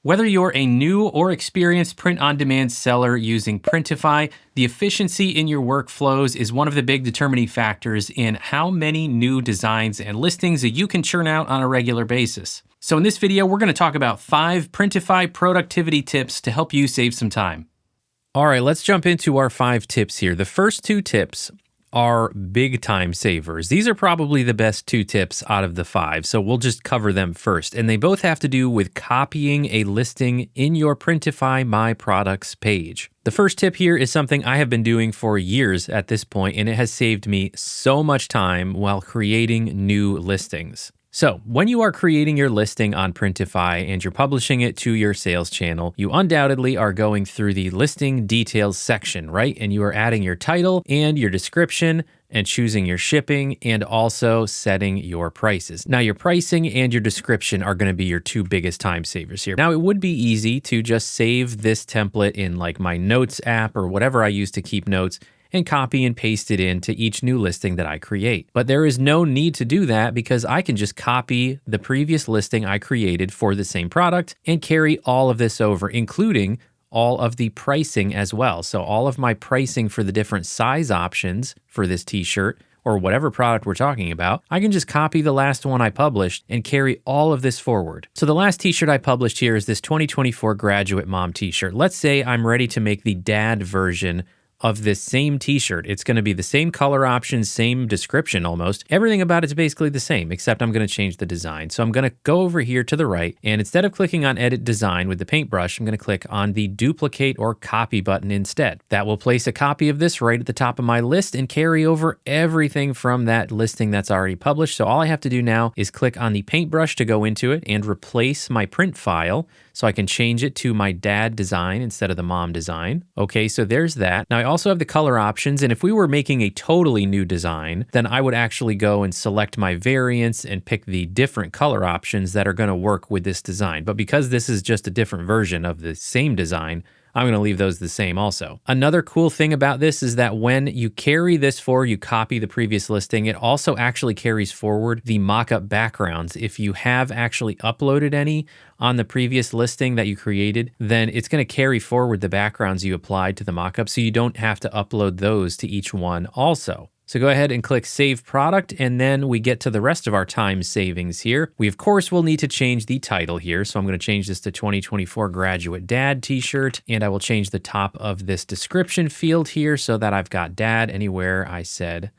Whether you're a new or experienced print-on-demand seller using Printify, the efficiency in your workflows is one of the big determining factors in how many new designs and listings that you can churn out on a regular basis. So in this video, we're going to talk about 5 Printify productivity tips to help you save some time. All right, let's jump into our 5 tips here. The first 2 tips are big time savers. These are probably the best 2 tips out of the 5, so we'll just cover them first. And they both have to do with copying a listing in your Printify My Products page. The first tip here is something I have been doing for years at this point, and it has saved me so much time while creating new listings. So when you are creating your listing on Printify and you're publishing it to your sales channel, you undoubtedly are going through the listing details section, right? And you are adding your title and your description and choosing your shipping and also setting your prices. Now, your pricing and your description are going to be your 2 biggest time savers here. Now, it would be easy to just save this template in like my notes app or whatever I use to keep notes and copy and paste it into each new listing that I create. But there is no need to do that because I can just copy the previous listing I created for the same product and carry all of this over, including all of the pricing as well. So all of my pricing for the different size options for this t-shirt or whatever product we're talking about, I can just copy the last one I published and carry all of this forward. So the last t-shirt I published here is this 2024 Graduate Mom t-shirt. Let's say I'm ready to make the dad version of this same t-shirt. It's going to be the same color options, same description almost. Everything about it's basically the same, except I'm going to change the design. So I'm going to go over here to the right, and instead of clicking on Edit Design with the paintbrush, I'm going to click on the Duplicate or Copy button instead. That will place a copy of this right at the top of my list and carry over everything from that listing that's already published. So all I have to do now is click on the paintbrush to go into it and replace my print file so I can change it to my dad design instead of the mom design. Okay, so there's that. Now I also have the color options, and if we were making a totally new design, then I would actually go and select my variants and pick the different color options that are going to work with this design. But because this is just a different version of the same design, I'm going to leave those the same also. Another cool thing about this is that when you carry this forward, you copy the previous listing, it also actually carries forward the mock-up backgrounds. If you have actually uploaded any on the previous listing that you created, then it's going to carry forward the backgrounds you applied to the mock-up, so you don't have to upload those to each one also. So go ahead and click Save Product, and then we get to the rest of our time savings here. We, of course, will need to change the title here. So I'm going to change this to 2024 Graduate Dad t-shirt, and I will change the top of this description field here so that I've got dad anywhere I said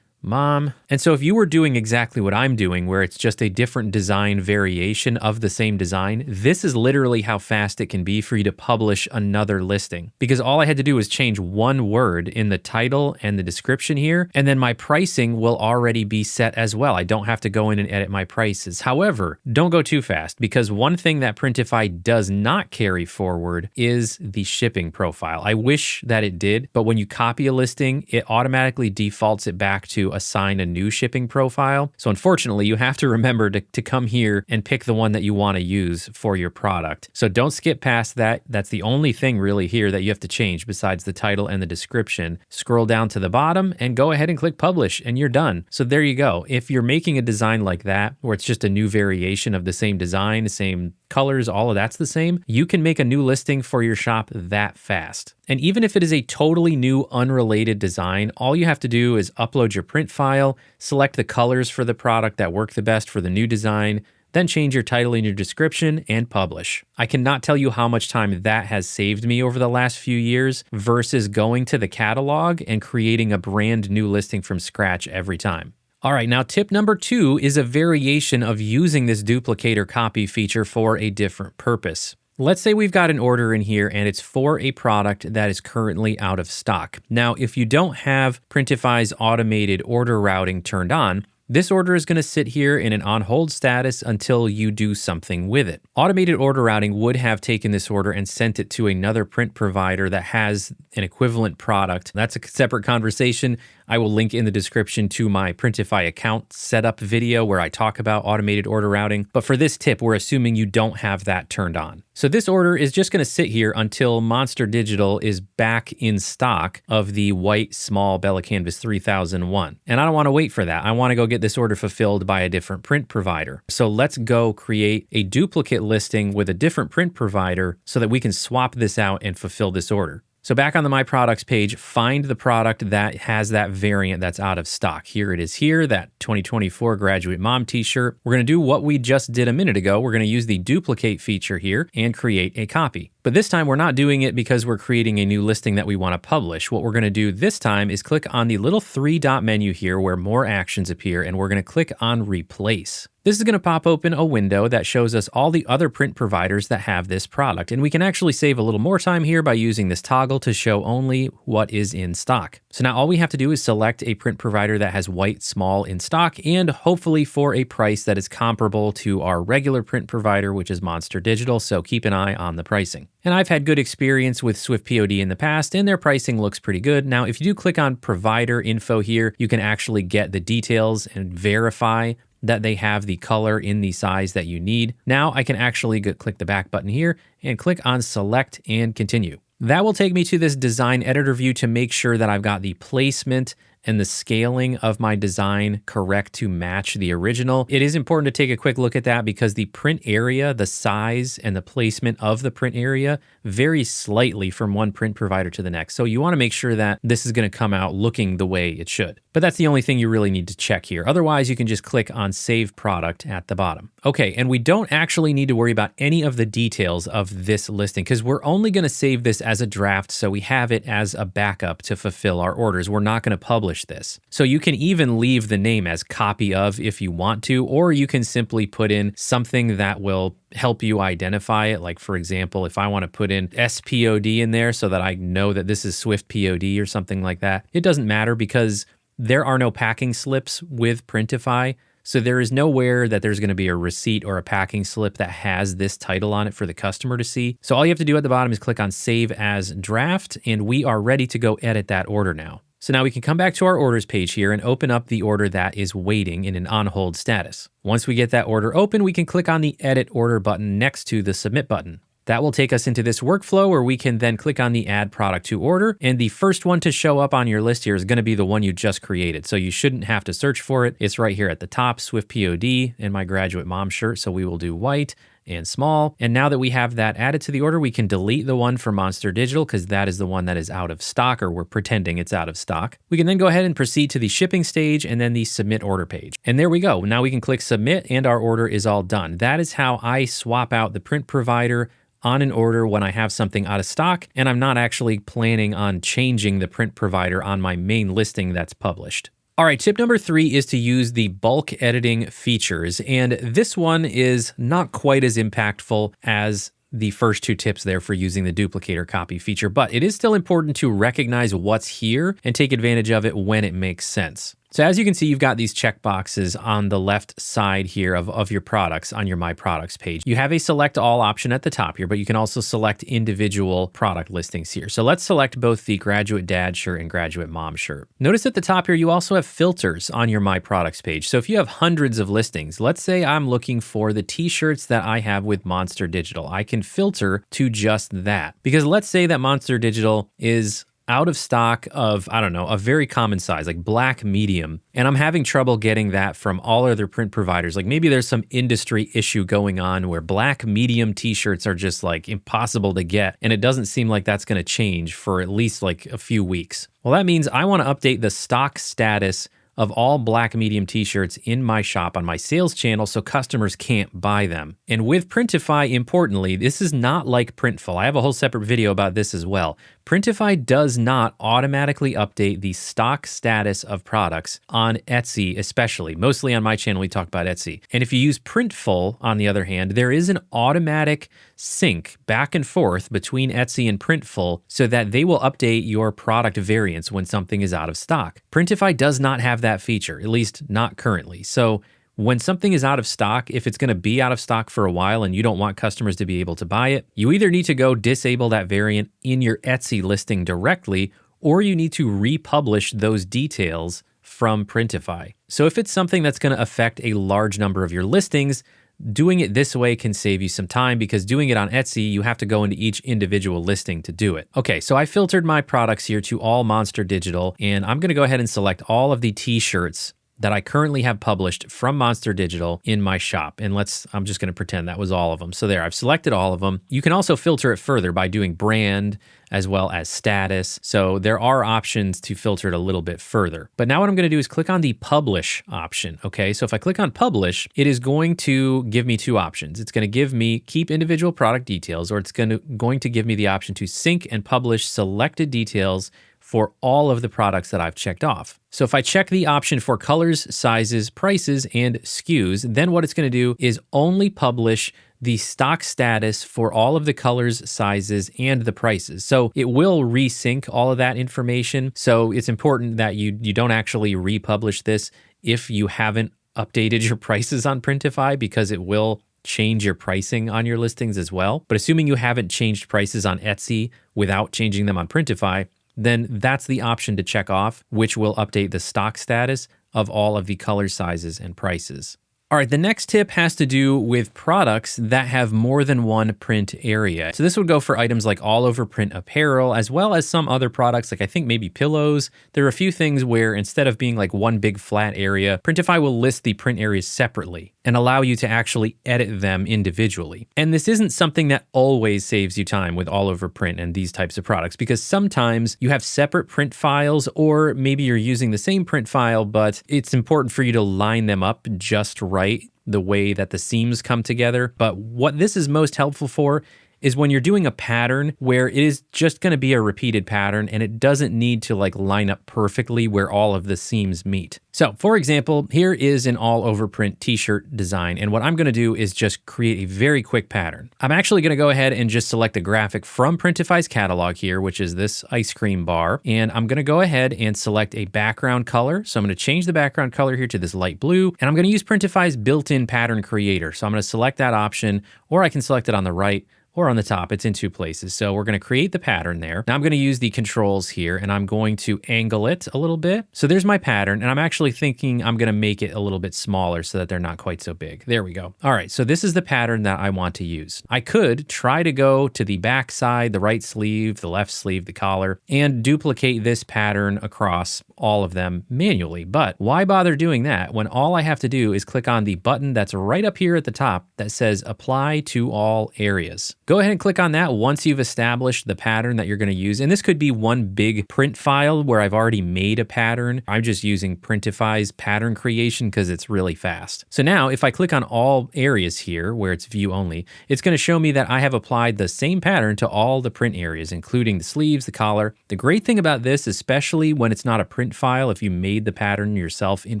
mom. And so if you were doing exactly what I'm doing, where it's just a different design variation of the same design, this is literally how fast it can be for you to publish another listing. Because all I had to do was change one word in the title and the description here, and then my pricing will already be set as well. I don't have to go in and edit my prices. However, don't go too fast, because one thing that Printify does not carry forward is the shipping profile. I wish that it did, but when you copy a listing, it automatically defaults it back to assign a new shipping profile. So unfortunately, you have to remember to come here and pick the one that you want to use for your product. So don't skip past that. That's the only thing really here that you have to change besides the title and the description. Scroll down to the bottom and go ahead and click publish, and you're done. So there you go. If you're making a design like that, where it's just a new variation of the same design, same colors, all of that's the same, you can make a new listing for your shop that fast. And even if it is a totally new, unrelated design, all you have to do is upload your print file, select the colors for the product that work the best for the new design, then change your title and your description and publish. I cannot tell you how much time that has saved me over the last few years versus going to the catalog and creating a brand new listing from scratch every time. All right, now tip number 2 is a variation of using this duplicate or copy feature for a different purpose. Let's say we've got an order in here and it's for a product that is currently out of stock. Now, if you don't have Printify's automated order routing turned on, this order is going to sit here in an on hold status until you do something with it. Automated order routing would have taken this order and sent it to another print provider that has an equivalent product. That's a separate conversation. I will link in the description to my Printify account setup video where I talk about automated order routing. But for this tip, we're assuming you don't have that turned on. So this order is just going to sit here until Monster Digital is back in stock of the white small Bella Canvas 3001. And I don't want to wait for that. I want to go get this order fulfilled by a different print provider. So let's go create a duplicate listing with a different print provider so that we can swap this out and fulfill this order. So back on the My Products page, find the product that has that variant that's out of stock. Here it is here, that 2024 Graduate Mom t-shirt. We're going to do what we just did a minute ago. We're going to use the duplicate feature here and create a copy. But this time we're not doing it because we're creating a new listing that we want to publish. What we're going to do this time is click on the little 3-dot menu here where more actions appear, and we're going to click on Replace. This is going to pop open a window that shows us all the other print providers that have this product. And we can actually save a little more time here by using this toggle to show only what is in stock. So now all we have to do is select a print provider that has white small in stock, and hopefully for a price that is comparable to our regular print provider, which is Monster Digital. So keep an eye on the pricing. And I've had good experience with SwiftPOD in the past, and their pricing looks pretty good. Now, if you do click on provider info here, you can actually get the details and verify that they have the color in the size that you need. Now I can actually click the back button here and click on select and continue. That will take me to this design editor view to make sure that I've got the placement and the scaling of my design correct to match the original. It is important to take a quick look at that because the print area, the size and the placement of the print area varies slightly from one print provider to the next. So you want to make sure that this is going to come out looking the way it should. But that's the only thing you really need to check here. Otherwise, you can just click on Save Product at the bottom. Okay, and we don't actually need to worry about any of the details of this listing because we're only going to save this as a draft so we have it as a backup to fulfill our orders. We're not going to publish this. So you can even leave the name as copy of if you want to, or you can simply put in something that will help you identify it. Like for example, if I want to put in SPOD in there so that I know that this is SwiftPOD or something like that, it doesn't matter because there are no packing slips with Printify. So there is nowhere that there's going to be a receipt or a packing slip that has this title on it for the customer to see. So all you have to do at the bottom is click on Save as Draft, and we are ready to go edit that order now. So now we can come back to our orders page here and open up the order that is waiting in an on hold status. Once we get that order open, we can click on the Edit Order button next to the Submit button. That will take us into this workflow where we can then click on the Add Product to Order, and the first one to show up on your list here is going to be the one you just created. So you shouldn't have to search for it. It's right here at the top, SwiftPOD and my Graduate Mom shirt. So we will do white and small. And now that we have that added to the order, we can delete the one for Monster Digital because that is the one that is out of stock, or we're pretending it's out of stock. We can then go ahead and proceed to the shipping stage and then the submit order page. And there we go. Now we can click submit and our order is all done. That is how I swap out the print provider on an order when I have something out of stock and I'm not actually planning on changing the print provider on my main listing that's published. All right, tip number 3 is to use the bulk editing features. And this one is not quite as impactful as the first 2 tips there for using the duplicator copy feature, but it is still important to recognize what's here and take advantage of it when it makes sense. So as you can see, you've got these checkboxes on the left side here of your products on your My Products page. You have a select all option at the top here, but you can also select individual product listings here. So let's select both the Graduate Dad shirt and Graduate Mom shirt. Notice at the top here, you also have filters on your My Products page. So if you have hundreds of listings, let's say I'm looking for the t-shirts that I have with Monster Digital, I can filter to just that. Because let's say that Monster Digital is out of stock of, I don't know, a very common size, like black medium, and I'm having trouble getting that from all other print providers. Like maybe there's some industry issue going on where black medium t-shirts are just like impossible to get, and it doesn't seem like that's going to change for at least like a few weeks. Well, that means I want to update the stock status of all black medium t-shirts in my shop on my sales channel so customers can't buy them. And with Printify, importantly, this is not like Printful. I have a whole separate video about this as well. Printify does not automatically update the stock status of products on Etsy, especially. Mostly on my channel, we talk about Etsy. And if you use Printful, on the other hand, there is an automatic sync back and forth between Etsy and Printful so that they will update your product variants when something is out of stock. Printify does not have that feature, at least not currently. So when something is out of stock, if it's going to be out of stock for a while and you don't want customers to be able to buy it, you either need to go disable that variant in your Etsy listing directly, or you need to republish those details from Printify. So if it's something that's going to affect a large number of your listings, doing it this way can save you some time, because doing it on Etsy, you have to go into each individual listing to do it. Okay, so I filtered my products here to all Monster Digital, and I'm gonna go ahead and select all of the t-shirts that I currently have published from Monster Digital in my shop. And I'm just gonna pretend that was all of them. So there, I've selected all of them. You can also filter it further by doing brand as well as status. So there are options to filter it a little bit further. But now what I'm gonna do is click on the publish option, okay? So if I click on publish, it is going to give me two options. It's gonna give me keep individual product details, or it's going to give me the option to sync and publish selected details for all of the products that I've checked off. So if I check the option for colors, sizes, prices, and SKUs, then what it's gonna do is only publish the stock status for all of the colors, sizes, and the prices. So it will resync all of that information. So it's important that you don't actually republish this if you haven't updated your prices on Printify, because it will change your pricing on your listings as well. But assuming you haven't changed prices on Etsy without changing them on Printify, then that's the option to check off, which will update the stock status of all of the color sizes and prices. All right, the next tip has to do with products that have more than one print area. So this would go for items like all over print apparel, as well as some other products, like I think maybe pillows. There are a few things where instead of being like one big flat area, Printify will list the print areas separately and allow you to actually edit them individually. And this isn't something that always saves you time with all over print and these types of products, because sometimes you have separate print files, or maybe you're using the same print file, but it's important for you to line them up just right, the way that the seams come together. But what this is most helpful for is when you're doing a pattern where it is just going to be a repeated pattern and it doesn't need to like line up perfectly where all of the seams meet. So for example, here is an all over print t-shirt design. And what I'm going to do is just create a very quick pattern. I'm actually going to go ahead and just select a graphic from Printify's catalog here, which is this ice cream bar. And I'm going to go ahead and select a background color. So I'm going to change the background color here to this light blue, and I'm going to use Printify's built-in pattern creator. So I'm going to select that option, or I can select it on the right or on the top. It's in two places. So we're going to create the pattern there. Now I'm going to use the controls here, and I'm going to angle it a little bit. So there's my pattern, and I'm actually thinking I'm going to make it a little bit smaller so that they're not quite so big. There we go. All right, so this is the pattern that I want to use. I could try to go to the back side, the right sleeve, the left sleeve, the collar, and duplicate this pattern across all of them manually. But why bother doing that when all I have to do is click on the button that's right up here at the top that says apply to all areas. Go ahead and click on that once you've established the pattern that you're going to use. And this could be one big print file where I've already made a pattern. I'm just using Printify's pattern creation because it's really fast. So now if I click on all areas here where it's view only, it's going to show me that I have applied the same pattern to all the print areas, including the sleeves, the collar. The great thing about this, especially when it's not a print file, if you made the pattern yourself in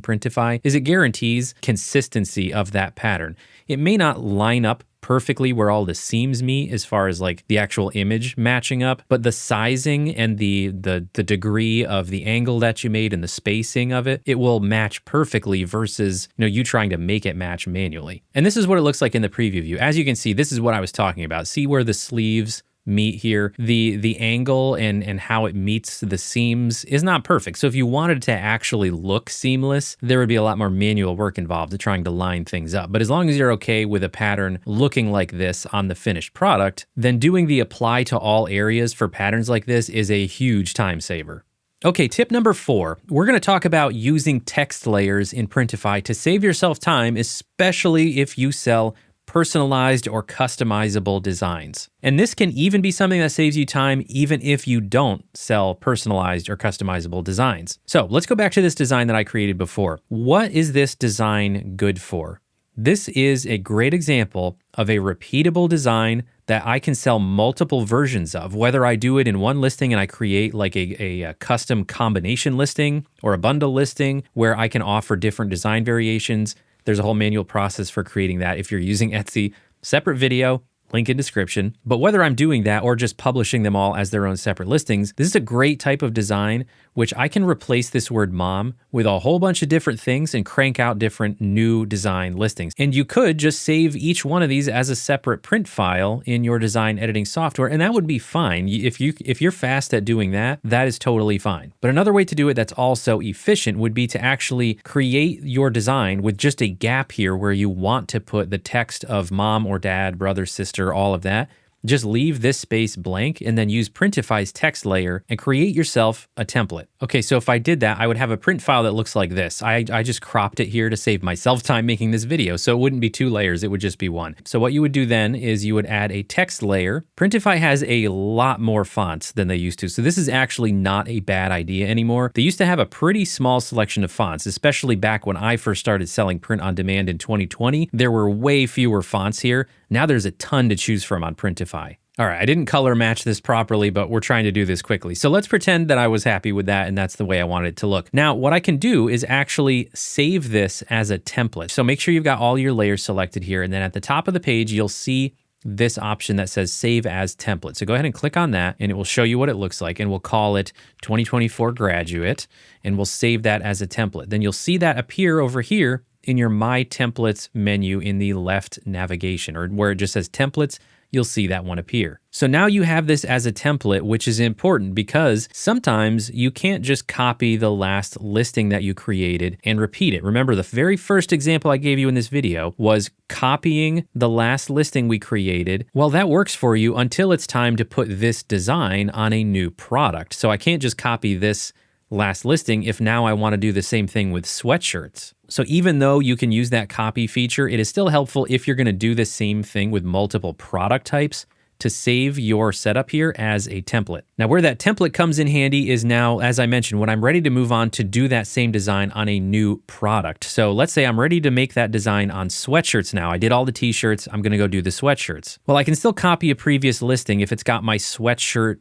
Printify, is it guarantees consistency of that pattern. It may not line up perfectly where all the seams meet as far as like the actual image matching up, but the sizing and the degree of the angle that you made and the spacing of it, it will match perfectly versus, you trying to make it match manually. And this is what it looks like in the preview view. As you can see, this is what I was talking about. See where the sleeves meet here, the angle and how it meets the seams is not perfect. So if you wanted to actually look seamless, there would be a lot more manual work involved to trying to line things up. But as long as you're okay with a pattern looking like this on the finished product, then doing the apply to all areas for patterns like this is a huge time saver. Okay, tip number 4, we're going to talk about using text layers in Printify to save yourself time, especially if you sell personalized or customizable designs. And this can even be something that saves you time even if you don't sell personalized or customizable designs. So let's go back to this design that I created before. What is this design good for? This is a great example of a repeatable design that I can sell multiple versions of, whether I do it in one listing and I create like a custom combination listing or a bundle listing where I can offer different design variations. There's a whole manual process for creating that if you're using Etsy. Separate video, link in description. But whether I'm doing that or just publishing them all as their own separate listings, this is a great type of design which I can replace this word mom with a whole bunch of different things and crank out different new design listings. And you could just save each one of these as a separate print file in your design editing software, and that would be fine. If you're fast at doing that, that is totally fine. But another way to do it that's also efficient would be to actually create your design with just a gap here where you want to put the text of mom or dad, brother, sister, all of that. Just leave this space blank and then use Printify's text layer and create yourself a template. Okay, so if I did that, I would have a print file that looks like this. I just cropped it here to save myself time making this video, so it wouldn't be 2 layers, it would just be 1. So what you would do then is you would add a text layer. Printify has a lot more fonts than they used to, so this is actually not a bad idea anymore. They used to have a pretty small selection of fonts, especially back when I first started selling print on demand in 2020. There were way fewer fonts here. Now there's a ton to choose from on Printify. All right, I didn't color match this properly, but we're trying to do this quickly. So let's pretend that I was happy with that and that's the way I wanted it to look. Now, what I can do is actually save this as a template. So make sure you've got all your layers selected here, and then at the top of the page, you'll see this option that says Save as Template. So go ahead and click on that, and it will show you what it looks like, and we'll call it 2024 Graduate, and we'll save that as a template. Then you'll see that appear over here in your My Templates menu in the left navigation, or where it just says Templates, you'll see that one appear. So now you have this as a template, which is important because sometimes you can't just copy the last listing that you created and repeat it. Remember, the very first example I gave you in this video was copying the last listing we created. Well, that works for you until it's time to put this design on a new product. So I can't just copy this last listing if now I want to do the same thing with sweatshirts. So even though you can use that copy feature, it is still helpful if you're going to do the same thing with multiple product types to save your setup here as a template. Now, where that template comes in handy is now, as I mentioned, when I'm ready to move on to do that same design on a new product. So let's say I'm ready to make that design on sweatshirts now. I did all the t-shirts, I'm gonna go do the sweatshirts. Well, I can still copy a previous listing if it's got my sweatshirt,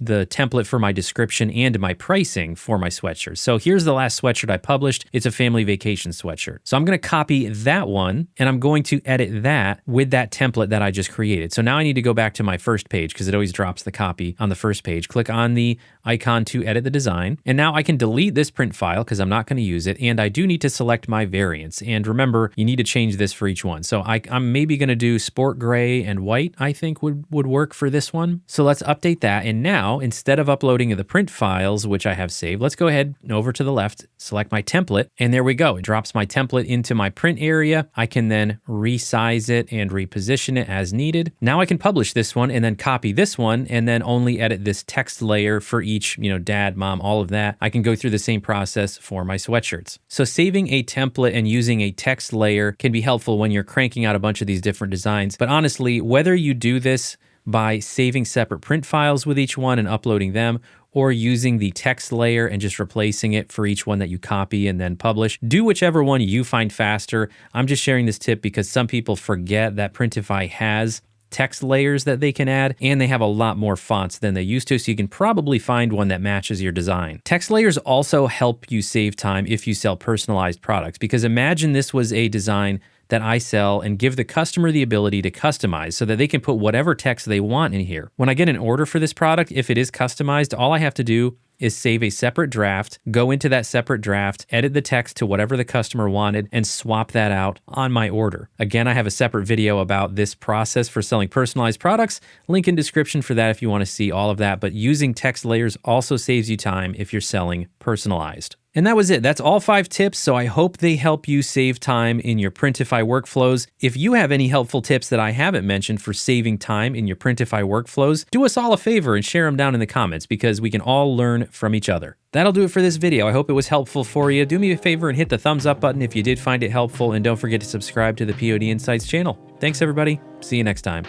the template for my description and my pricing for my sweatshirts. So here's the last sweatshirt I published. It's a family vacation sweatshirt. So I'm gonna copy that one and I'm going to edit that with that template that I just created. So now I need to go back to my first page because it always drops the copy on the first page. Click on the icon to edit the design. And now I can delete this print file because I'm not going to use it. And I do need to select my variants. And remember, you need to change this for each one. So I'm maybe going to do sport gray and white, I think would work for this one. So let's update that. And now, instead of uploading the print files, which I have saved, let's go ahead and over to the left, select my template. And there we go. It drops my template into my print area. I can then resize it and reposition it as needed. Now I can publish this one and then copy this one and then only edit this text layer for each, dad, mom, all of that. I can go through the same process for my sweatshirts. So saving a template and using a text layer can be helpful when you're cranking out a bunch of these different designs. But honestly, whether you do this by saving separate print files with each one and uploading them, or using the text layer and just replacing it for each one that you copy and then publish, do whichever one you find faster. I'm just sharing this tip because some people forget that Printify has text layers that they can add, and they have a lot more fonts than they used to, so you can probably find one that matches your design. Text layers also help you save time if you sell personalized products, because imagine this was a design that I sell and give the customer the ability to customize so that they can put whatever text they want in here. When I get an order for this product, if it is customized, all I have to do is save a separate draft, go into that separate draft, edit the text to whatever the customer wanted, and swap that out on my order. Again, I have a separate video about this process for selling personalized products. Link in description for that if you want to see all of that. But using text layers also saves you time if you're selling personalized. And that was it. That's all 5 tips, so I hope they help you save time in your Printify workflows. If you have any helpful tips that I haven't mentioned for saving time in your Printify workflows, do us all a favor and share them down in the comments because we can all learn from each other. That'll do it for this video. I hope it was helpful for you. Do me a favor and hit the thumbs up button if you did find it helpful, and don't forget to subscribe to the POD Insights channel. Thanks, everybody. See you next time.